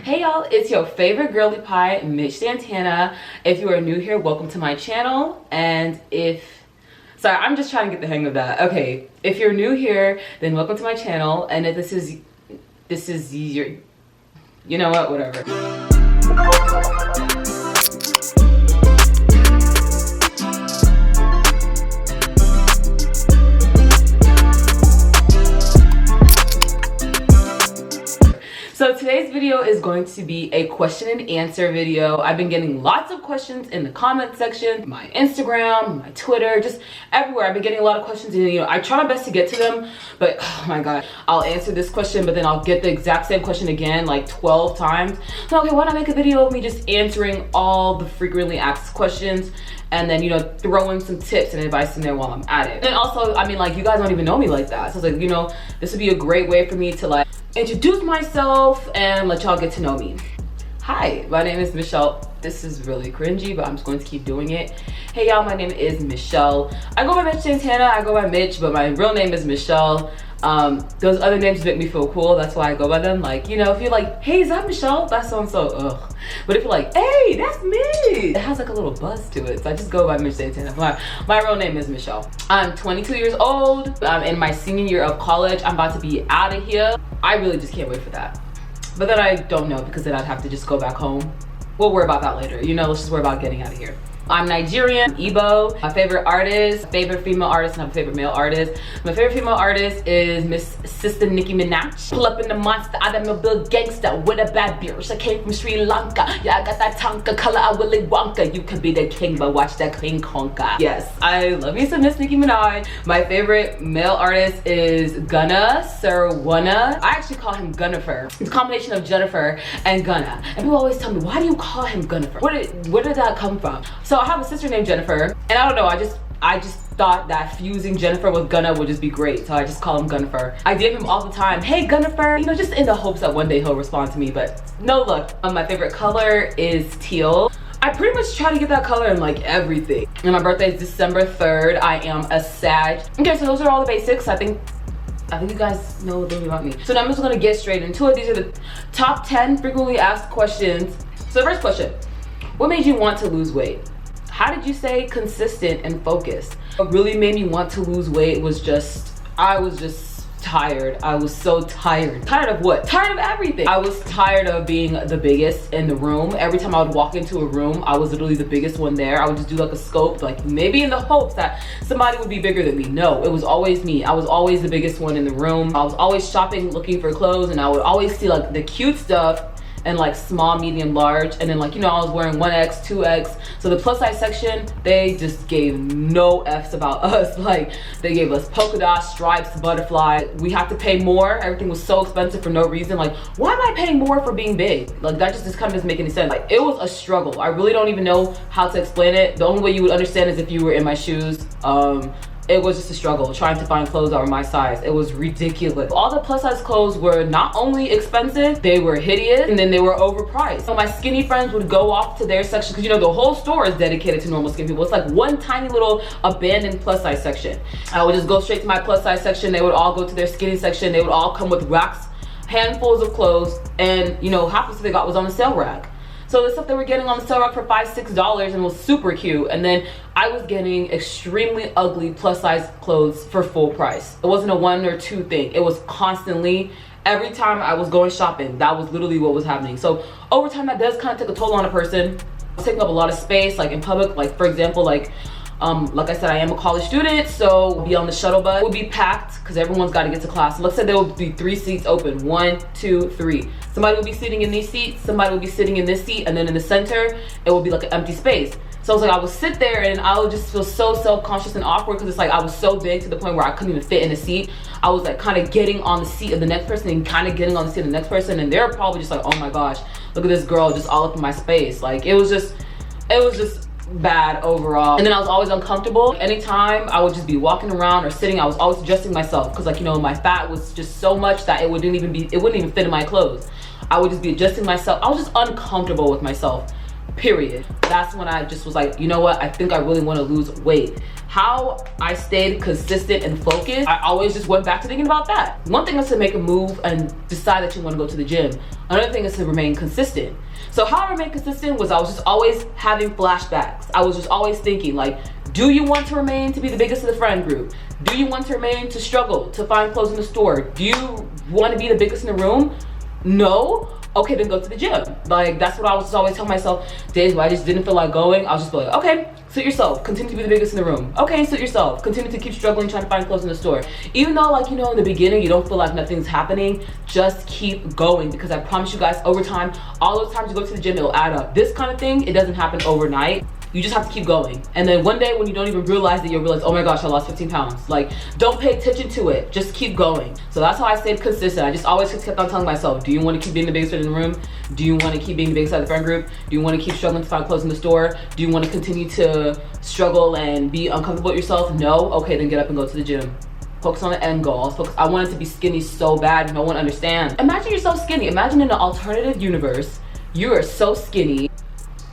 Hey y'all, it's your favorite girly pie, Mitch Santana. If you are new here, welcome to my channel. And sorry, I'm just trying to get the hang of that. Okay, if you're new here, then welcome to my channel. And if this is your, you know what, whatever. So today's video is going to be a question and answer video. I've been getting lots of questions in the comment section, my Instagram, my Twitter, just everywhere. I've been getting a lot of questions and I try my best to get to them, but oh my God, I'll answer this question, but then I'll get the exact same question again like 12 times. So okay, why not make a video of me just answering all the frequently asked questions and then, throw in some tips and advice in there while I'm at it. And also, I mean, like, you guys don't even know me like that. So it's like, this would be a great way for me to like introduce myself and let y'all get to know me. Hi, my name is Michelle. This is really cringy, but I'm just going to keep doing it. Hey y'all, my name is Michelle. I go by Mitch Santana, I go by Mitch, but my real name is Michelle. Those other names make me feel cool, that's why I go by them. Like, if you're like, hey, is that Michelle? That's so-and-so, ugh. But if you're like, hey, that's me, it has like a little buzz to it. So I just go by Mitch Santana. My real name is Michelle. I'm 22 years old. I'm in my senior year of college. I'm about to be out of here. I really just can't wait for that. But then I don't know, because then I'd have to just go back home. We'll worry about that later. Let's just worry about getting out of here. I'm Nigerian, Igbo. My favorite artist, favorite female artist, and I'm a favorite male artist. My favorite female artist is Miss Sister Nicki Minaj. Pull up in the monster, I'm a bill gangster with a bad bitch. I came from Sri Lanka. Yeah, I got that Tonka color, I Willy Wonka. You could be the king, but watch that queen conquer. Yes, I love me some Miss Nicki Minaj. My favorite male artist is Gunna Sirwana. I actually call him Gunnifer. It's a combination of Jennifer and Gunna. And people always tell me, why do you call him Gunnifer? Where did that come from? So I have a sister named Jennifer, and I don't know, I just thought that fusing Jennifer with Gunna would just be great, so I just call him Gunnifer. I give him all the time, hey Gunnifer, just in the hopes that one day he'll respond to me, but no luck. My favorite color is teal. I pretty much try to get that color in like everything. And my birthday is December 3rd. I am a Sag. Okay, so those are all the basics. I think you guys know a little bit about me. So now I'm just gonna get straight into it. These are the top 10 frequently asked questions. So the first question, what made you want to lose weight? How did you stay consistent and focused? What really made me want to lose weight was I was just tired. I was so tired. Tired of what? Tired of everything. I was tired of being the biggest in the room. Every time I would walk into a room, I was literally the biggest one there. I would just do like a scope, like maybe in the hopes that somebody would be bigger than me. No, it was always me. I was always the biggest one in the room. I was always shopping, looking for clothes, and I would always see like the cute stuff and like small, medium, large, and then like I was wearing 1X, 2X. So the plus size section, they just gave no F's about us. Like they gave us polka dots, stripes, butterfly. We had to pay more. Everything was so expensive for no reason. Like, why am I paying more for being big? Like that just kind of doesn't make any sense. Like it was a struggle. I really don't even know how to explain it. The only way you would understand is if you were in my shoes. It was just a struggle trying to find clothes that were my size. It was ridiculous. All the plus size clothes were not only expensive, they were hideous, and then they were overpriced. So my skinny friends would go off to their section, because the whole store is dedicated to normal skinny people. It's like one tiny little abandoned plus size section. I would just go straight to my plus size section. They would all go to their skinny section. They would all come with racks, handfuls of clothes, and half the stuff they got was on the sale rack. So the stuff they were getting on the sale rack for $5, $6 and was super cute. And then I was getting extremely ugly plus size clothes for full price. It wasn't a one or two thing. It was constantly, every time I was going shopping, that was literally what was happening. So over time, that does kind of take a toll on a person. It's taking up a lot of space, like in public, like for example, like I said, I am a college student, so we'll be on the shuttle bus. It will be packed because everyone's got to get to class. So let's say there will be 3 seats open. 1, 2, 3. Somebody will be sitting in these seats, somebody will be sitting in this seat, and then in the center, it will be like an empty space. So it's like I would sit there and I would just feel so self-conscious and awkward, because it's like I was so big to the point where I couldn't even fit in the seat. I was like kind of getting on the seat of the next person and kind of getting on the seat of the next person, and they're probably just like, oh my gosh, look at this girl just all up in my space. Like it was just bad overall. And then I was always uncomfortable. Anytime I would just be walking around or sitting, I was always adjusting myself, because like my fat was just so much that it wouldn't even fit in my clothes. I would just be adjusting myself. I was just uncomfortable with myself period. That's when I just was like, you know what, I think I really want to lose weight. How I stayed consistent and focused, I always just went back to thinking about that. One thing is to make a move and decide that you want to go to the gym. Another thing is to remain consistent. So how I remained consistent was I was just always having flashbacks. I was just always thinking like, do you want to remain to be the biggest of the friend group? Do you want to remain to struggle to find clothes in the store? Do you want to be the biggest in the room? No? Okay, then go to the gym. Like, that's what I was just always telling myself. Days where I just didn't feel like going, I was just like, okay, suit yourself, continue to be the biggest in the room. Okay, suit yourself, continue to keep struggling trying to find clothes in the store. Even though, like, you know, in the beginning you don't feel like nothing's happening, just keep going, because I promise you guys, over time, all those times you go to the gym, it'll add up. This kind of thing, it doesn't happen overnight. You just have to keep going. And then one day when you don't even realize it, you'll realize, oh my gosh, I lost 15 pounds. Like, don't pay attention to it. Just keep going. So that's how I stayed consistent. I just always kept on telling myself, do you want to keep being the biggest in the room? Do you want to keep being the biggest of the friend group? Do you want to keep struggling to find clothes in the store? Do you want to continue to struggle and be uncomfortable with yourself? No? Okay, then get up and go to the gym. Focus on the end goal. I wanted to be skinny so bad, no one understands. Imagine yourself skinny. Imagine in an alternative universe, you are so skinny,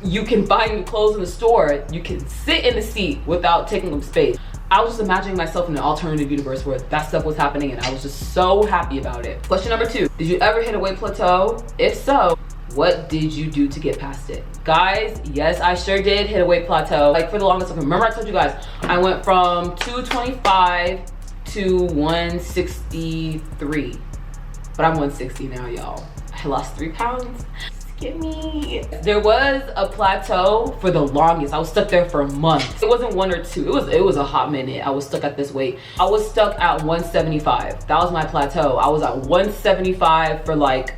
you can buy new clothes in the store, you can sit in the seat without taking up space. I was just imagining myself in an alternative universe where that stuff was happening, and I was just so happy about it. Question number 2, did you ever hit a weight plateau? If so, what did you do to get past it? Guys, yes, I sure did hit a weight plateau. Like, for the longest time, remember I told you guys, I went from 225 to 163, but I'm 160 now, y'all. I lost 3 pounds. Me. There was a plateau for the longest. I was stuck there for months. It wasn't 1 or 2. It was a hot minute. I was stuck at this weight. I was stuck at 175. That was my plateau. I was at 175 for like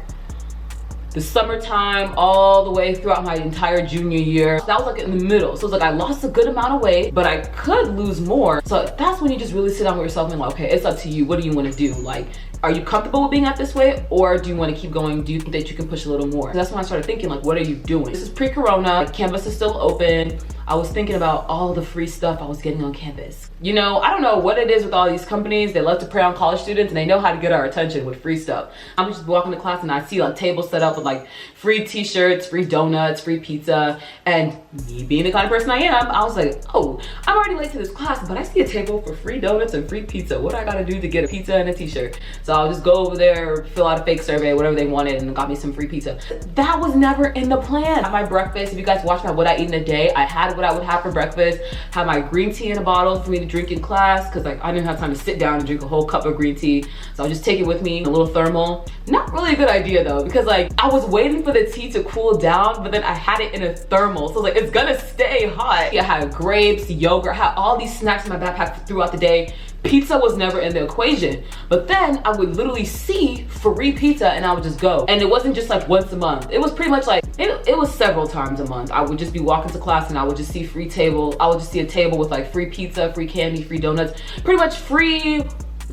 the summertime all the way throughout my entire junior year. That was like in the middle. So it's like I lost a good amount of weight, but I could lose more. So that's when you just really sit down with yourself and like, okay, it's up to you. What do you want to do? Like, are you comfortable with being at this weight, or do you want to keep going? Do you think that you can push a little more? That's when I started thinking, like, what are you doing? This is pre-corona, campus is still open. I was thinking about all the free stuff I was getting on campus. You know, I don't know what it is with all these companies. They love to prey on college students, and they know how to get our attention with free stuff. I'm just walking to class and I see like tables set up with like free t-shirts, free donuts, free pizza. And me being the kind of person I am, I was like, oh, I'm already late to this class, but I see a table for free donuts and free pizza. What do I gotta do to get a pizza and a t-shirt? So I'll just go over there, fill out a fake survey, whatever they wanted, and got me some free pizza. That was never in the plan. At my breakfast, if you guys watch my what I eat in a day, I had what I would have for breakfast, had my green tea in a bottle for me to drink in class, because like I didn't have time to sit down and drink a whole cup of green tea. So I'll just take it with me in a little thermal. Not really a good idea though, because like I was waiting for the tea to cool down, but then I had it in a thermal. So like it's gonna stay hot. I had grapes, yogurt, I had all these snacks in my backpack throughout the day. Pizza was never in the equation. But then I would literally see free pizza and I would just go. And it wasn't just like once a month. It was pretty much like, it was several times a month. I would just be walking to class and I would just see free table. I would just see a table with like free pizza, free candy, free donuts, pretty much free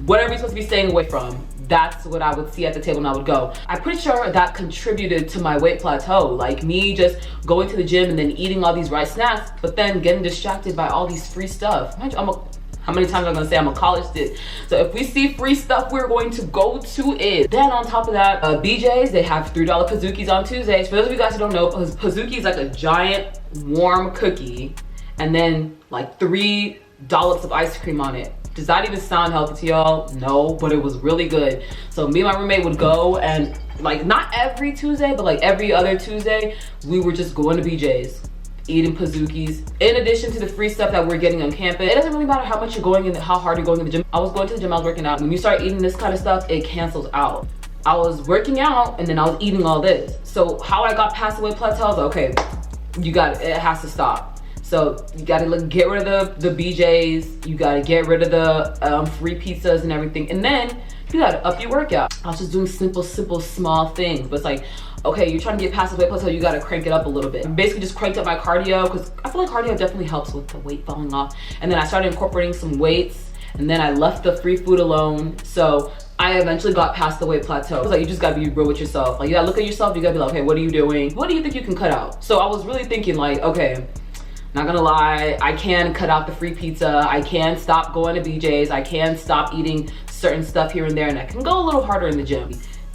whatever you're supposed to be staying away from. That's what I would see at the table and I would go. I'm pretty sure that contributed to my weight plateau. Like me just going to the gym and then eating all these rice snacks, but then getting distracted by all these free stuff. How many times am I gonna say I'm a college student? So if we see free stuff, we're going to go to it. Then on top of that, BJ's, they have $3 Pazookies on Tuesdays. For those of you guys who don't know, Pazookie is like a giant warm cookie and then like 3 dollops of ice cream on it. Does that even sound healthy to y'all? No, but it was really good. So me and my roommate would go, and like not every Tuesday, but like every other Tuesday, we were just going to BJ's, eating Pazookies, in addition to the free stuff that we're getting on campus. It doesn't really matter how much you're going in, how hard you're going in the gym. I was going to the gym, I was working out. When you start eating this kind of stuff, it cancels out. I was working out and then I was eating all this. So how I got past the weight plateaus, okay, it has to stop. So you gotta get rid of the BJ's, you gotta get rid of the free pizzas and everything, and then you gotta up your workout. I was just doing simple, small things, but it's like, okay, you're trying to get past the weight plateau, you gotta crank it up a little bit. I basically just cranked up my cardio, because I feel like cardio definitely helps with the weight falling off. And then I started incorporating some weights, and then I left the free food alone. So I eventually got past the weight plateau. It's like, you just gotta be real with yourself. Like, you gotta look at yourself, you gotta be like, okay, what are you doing? What do you think you can cut out? So I was really thinking like, okay, not gonna lie, I can cut out the free pizza, I can stop going to BJ's, I can stop eating certain stuff here and there, and I can go a little harder in the gym.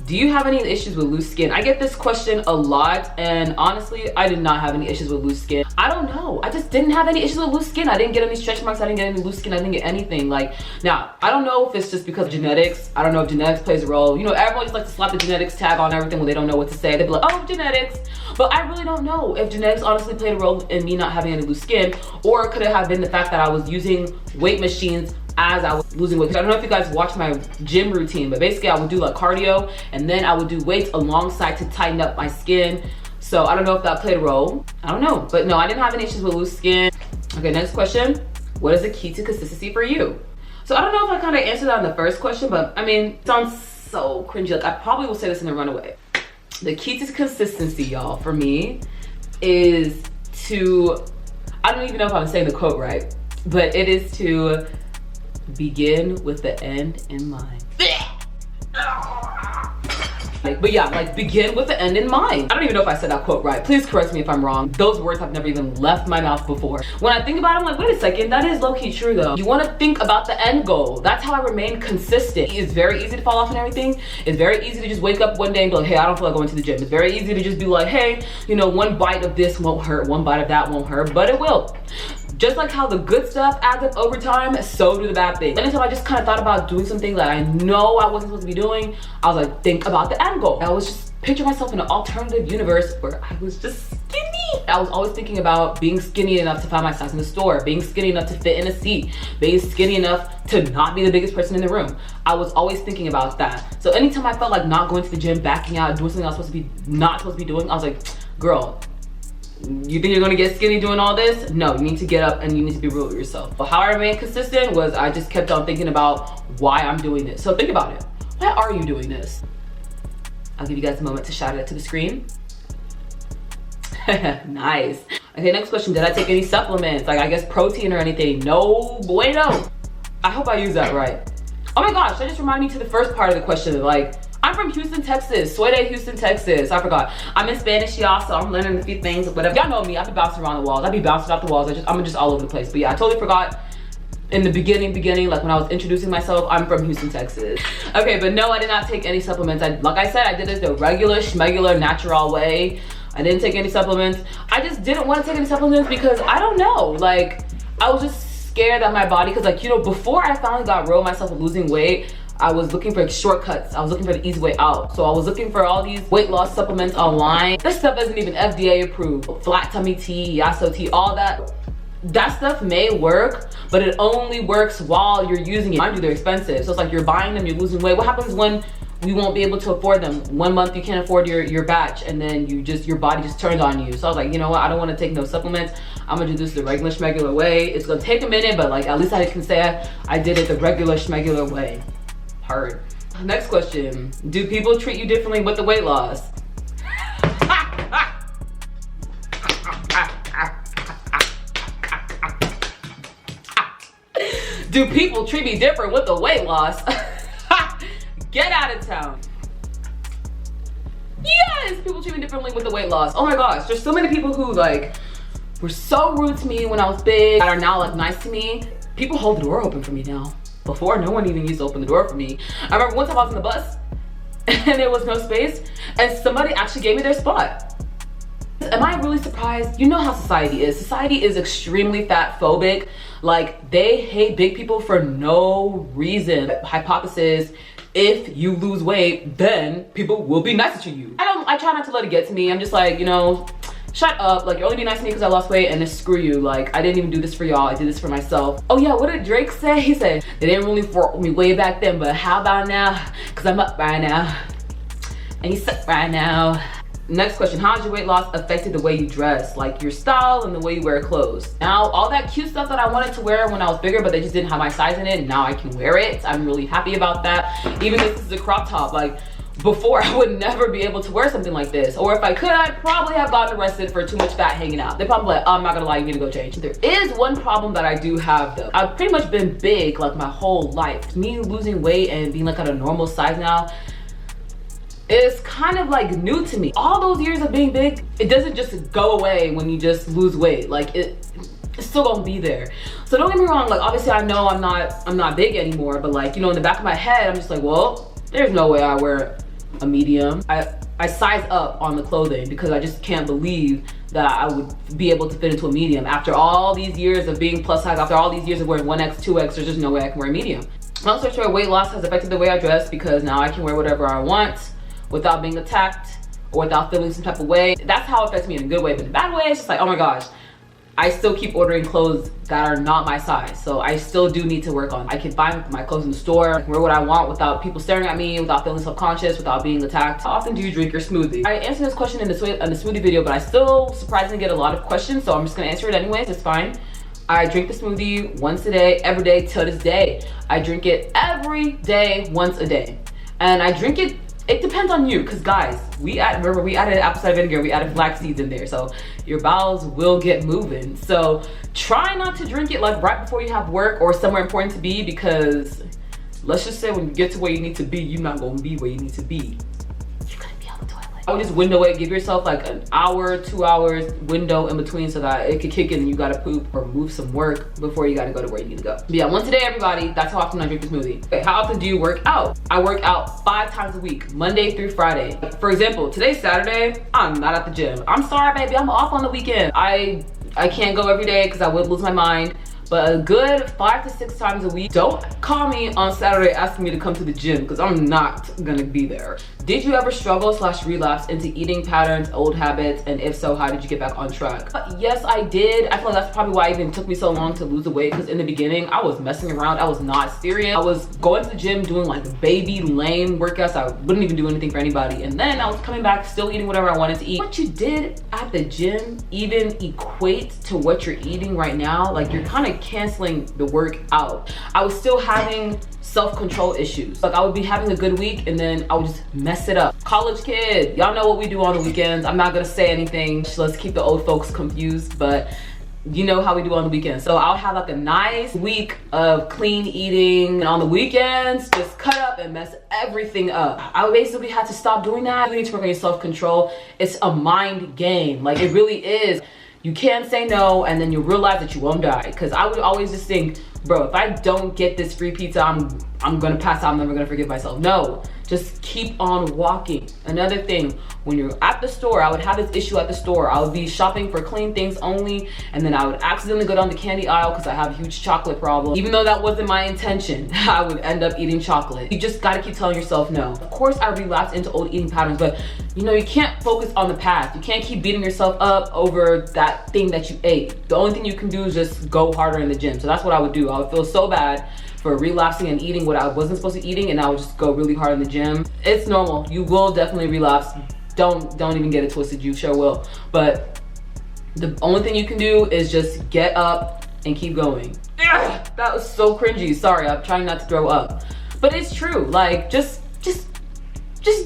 Do you have any issues with loose skin? I get this question a lot, and honestly, I did not have any issues with loose skin. I don't know. I just didn't have any issues with loose skin. I didn't get any stretch marks. I didn't get any loose skin. I didn't get anything. Like, now, I don't know if it's just because of genetics. I don't know if genetics plays a role. You know, everyone just likes to slap the genetics tag on everything when they don't know what to say. They'd be like, oh, genetics. But I really don't know if genetics honestly played a role in me not having any loose skin, or could it have been the fact that I was using weight machines as I was losing weight. I don't know if you guys watch my gym routine, but basically I would do like cardio and then I would do weights alongside to tighten up my skin. So I don't know if that played a role. I don't know, but no, I didn't have any issues with loose skin. Okay, next question. What is the key to consistency for you? So I don't know if I kind of answered that in the first question, but I mean, it sounds so cringy. Like I probably will say this in the runaway. The key to consistency, y'all, for me is to, I don't even know if I'm saying the quote right, but it is to begin with the end in mind. But yeah, like begin with the end in mind. I don't even know if I said that quote right. Please correct me if I'm wrong. Those words have never even left my mouth before. When I think about it, I'm like, wait a second, that is low-key true though. You want to think about the end goal. That's how I remain consistent. It's very easy to fall off and everything. It's very easy to just wake up one day and be like, hey, I don't feel like going to the gym. It's very easy to just be like, hey, you know, one bite of this won't hurt, one bite of that won't hurt, but it will. Just like how the good stuff adds up over time, so do the bad things. Anytime I just kind of thought about doing something that I know I wasn't supposed to be doing, I was like, think about the end goal. I was just picture myself in an alternative universe where I was just skinny. I was always thinking about being skinny enough to find my size in the store, being skinny enough to fit in a seat, being skinny enough to not be the biggest person in the room. I was always thinking about that. So anytime I felt like not going to the gym, backing out, doing something I was not supposed to be doing, I was like, girl, you think you're gonna get skinny doing all this? No, you need to get up and you need to be real with yourself. But how I remained consistent was I just kept on thinking about why I'm doing this. So think about it. Why are you doing this? I'll give you guys a moment to shout it to the screen. Nice. Okay, next question. Did I take any supplements? Like I guess protein or anything? No bueno. I hope I used that right. Oh my gosh, that just reminded me to the first part of the question. Like, I'm from Houston, Texas. Soy de Houston, Texas. I forgot. I'm in Spanish, y'all, so I'm learning a few things, whatever. Y'all know me. I be bouncing around the walls. I be bouncing off the walls. I'm just all over the place. But yeah, I totally forgot in the beginning, like when I was introducing myself, I'm from Houston, Texas. Okay, but no, I did not take any supplements. Like I said, I did it the regular, schmegular, natural way. I didn't take any supplements. I just didn't want to take any supplements because I don't know. Like, I was just scared that my body, because like, you know, before I finally got real myself with losing weight, I was looking for shortcuts. I was looking for the easy way out. So I was looking for all these weight loss supplements online. This stuff isn't even FDA approved. Flat tummy tea, yasso tea, all that. That stuff may work, but it only works while you're using it. Mind you, they're expensive. So it's like you're buying them, you're losing weight. What happens when we won't be able to afford them? 1 month you can't afford your batch, and then your body just turns on you. So I was like, you know what? I don't want to take no supplements. I'm gonna do this the regular schmegular way. It's gonna take a minute, but like at least I can say I did it the regular schmegular way. Hard. Next question. Do people treat you differently with the weight loss? Do people treat me different with the weight loss? Get out of town. Yes, people treat me differently with the weight loss. Oh my gosh, there's so many people who like were so rude to me when I was big that are now like nice to me. People hold the door open for me now. Before, no one even used to open the door for me. I remember one time I was in the bus and there was no space and somebody actually gave me their spot. Am I really surprised? You know how society is. Society is extremely fat phobic. Like, they hate big people for no reason. Hypothesis, if you lose weight, then people will be nicer to you. I try not to let it get to me. I'm just like, you know, shut up. Like, you're only being nice to me because I lost weight, and then screw you. Like, I didn't even do this for y'all. I did this for myself. Oh yeah, what did Drake say? He said, they didn't really for me way back then, but how about now? Because I'm up right now. And you suck right now. Next question, how has your weight loss affected the way you dress? Like your style and the way you wear clothes? Now, all that cute stuff that I wanted to wear when I was bigger, but they just didn't have my size in it, now I can wear it. I'm really happy about that. Even if this is a crop top, like before I would never be able to wear something like this. Or if I could, I'd probably have gotten arrested for too much fat hanging out. They're probably like, oh, I'm not gonna lie, you need to go change. There is one problem that I do have though. I've pretty much been big like my whole life. Me losing weight and being like at a normal size now, it's kind of like new to me. All those years of being big, it doesn't just go away when you just lose weight. Like it's still gonna be there. So don't get me wrong, like obviously I know I'm not big anymore, but like, you know, in the back of my head, I'm just like, well, there's no way I wear a medium. I size up on the clothing because I just can't believe that I would be able to fit into a medium. After all these years of being plus size, after all these years of wearing 1X, 2X, there's just no way I can wear a medium. Long story short, weight loss has affected the way I dress because now I can wear whatever I want without being attacked or without feeling some type of way. That's how it affects me in a good way, but in a bad way, it's just like, oh my gosh, I still keep ordering clothes that are not my size. So I still do need to work on. I can buy my clothes in the store, wear what I want without people staring at me, without feeling self-conscious, without being attacked. How often do you drink your smoothie? I answered this question in the smoothie video, but I still surprisingly get a lot of questions, so I'm just gonna answer it anyways, it's fine. I drink the smoothie once a day, every day till this day. I drink it every day, once a day. And I drink it, it depends on you, because guys, remember we added apple cider vinegar, we added flax seeds in there, so your bowels will get moving. So try not to drink it like right before you have work or somewhere important to be, because let's just say when you get to where you need to be, you're not gonna be where you need to be. You're gonna be on the toilet. I would just window it, give yourself like an hour, 2 hours window in between so that it could kick in and you gotta poop or move some work before you gotta go to where you need to go. But yeah, once a day, everybody, that's how often I drink the smoothie. Okay, how often do you work out? I work out 5 times a week, Monday through Friday. For example, today's Saturday, I'm not at the gym. I'm sorry, baby, I'm off on the weekend. I can't go every day because I would lose my mind. But a good 5 to 6 times a week. Don't call me on Saturday asking me to come to the gym because I'm not gonna be there. Did you ever struggle / relapse into eating patterns, old habits, and if so, how did you get back on track? Yes, I did. I feel like that's probably why it even took me so long to lose the weight, because in the beginning, I was messing around. I was not serious. I was going to the gym doing like baby lame workouts. I wouldn't even do anything for anybody. And then I was coming back still eating whatever I wanted to eat. What you did at the gym even equates to what you're eating right now. Like, you're kind of canceling the work out. I was still having self-control issues. Like, I would be having a good week and then I would just mess it up. College kid, y'all know what we do on the weekends. I'm not gonna say anything. Let's keep the old folks confused, but you know how we do on the weekends. So I'll have like a nice week of clean eating, and on the weekends, just cut up and mess everything up. I basically had to stop doing that. You need to work on your self-control. It's a mind game, like it really is. You can't say no and then you realize that you won't die. Because I would always just think, bro, if I don't get this free pizza, I'm gonna pass out, I'm never gonna forgive myself. No, just keep on walking. Another thing, when you're at the store, I would have this issue at the store. I would be shopping for clean things only, and then I would accidentally go down the candy aisle because I have a huge chocolate problem. Even though that wasn't my intention, I would end up eating chocolate. You just gotta keep telling yourself no. Of course, I relapsed into old eating patterns, but you know, you can't focus on the past. You can't keep beating yourself up over that thing that you ate. The only thing you can do is just go harder in the gym. So that's what I would do. I would feel so bad for relapsing and eating what I wasn't supposed to be eating, and I would just go really hard in the gym. It's normal. You will definitely relapse. Don't even get it twisted. You sure will. But the only thing you can do is just get up and keep going. Ugh, that was so cringy. Sorry, I'm trying not to throw up. But it's true. Like, just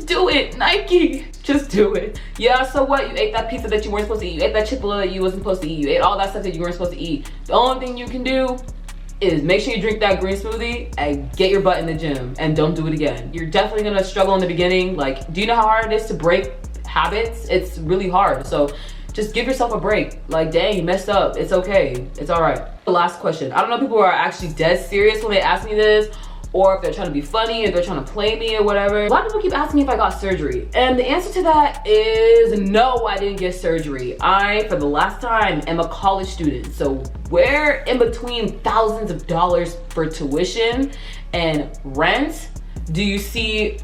do it, Nike. Just do it. Yeah, so what? You ate that pizza that you weren't supposed to eat. You ate that Chick-fil-A that you wasn't supposed to eat. You ate all that stuff that you weren't supposed to eat. The only thing you can do is make sure you drink that green smoothie and get your butt in the gym and don't do it again. You're definitely gonna struggle in the beginning. Like, do you know how hard it is to break habits? It's really hard. So just give yourself a break. Like, dang, you messed up. It's okay. It's all right. The last question. I don't know if people are actually dead serious when they ask me this, or if they're trying to be funny, if they're trying to play me or whatever. A lot of people keep asking me if I got surgery. And the answer to that is no, I didn't get surgery. I, for the last time, am a college student. So where in between thousands of dollars for tuition and rent do you see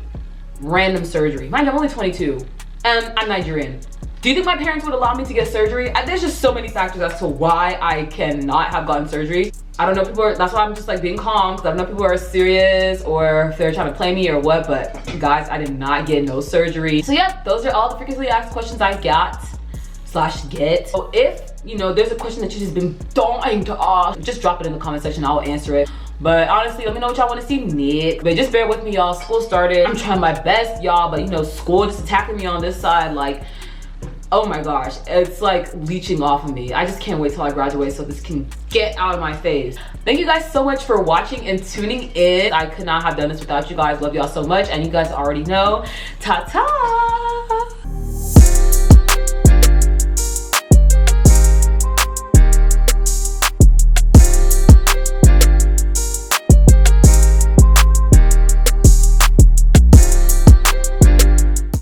random surgery? Mind you, I'm only 22 and I'm Nigerian. Do you think my parents would allow me to get surgery? There's just so many factors as to why I cannot have gotten surgery. I don't know if people are, that's why I'm just like being calm, because I don't know if people are serious or if they're trying to play me or what, but guys, I did not get no surgery. So yeah, those are all the frequently asked questions I got / get. So if, you know, there's a question that you've just been dying to ask, just drop it in the comment section, I'll answer it. But honestly, let me know what y'all want to see next. But just bear with me, y'all. School started. I'm trying my best, y'all, but you know, school just attacking me on this side, like, oh my gosh, it's like leeching off of me. I just can't wait till I graduate so this can get out of my face. Thank you guys so much for watching and tuning in. I could not have done this without you guys. Love y'all so much, and you guys already know. Ta-ta!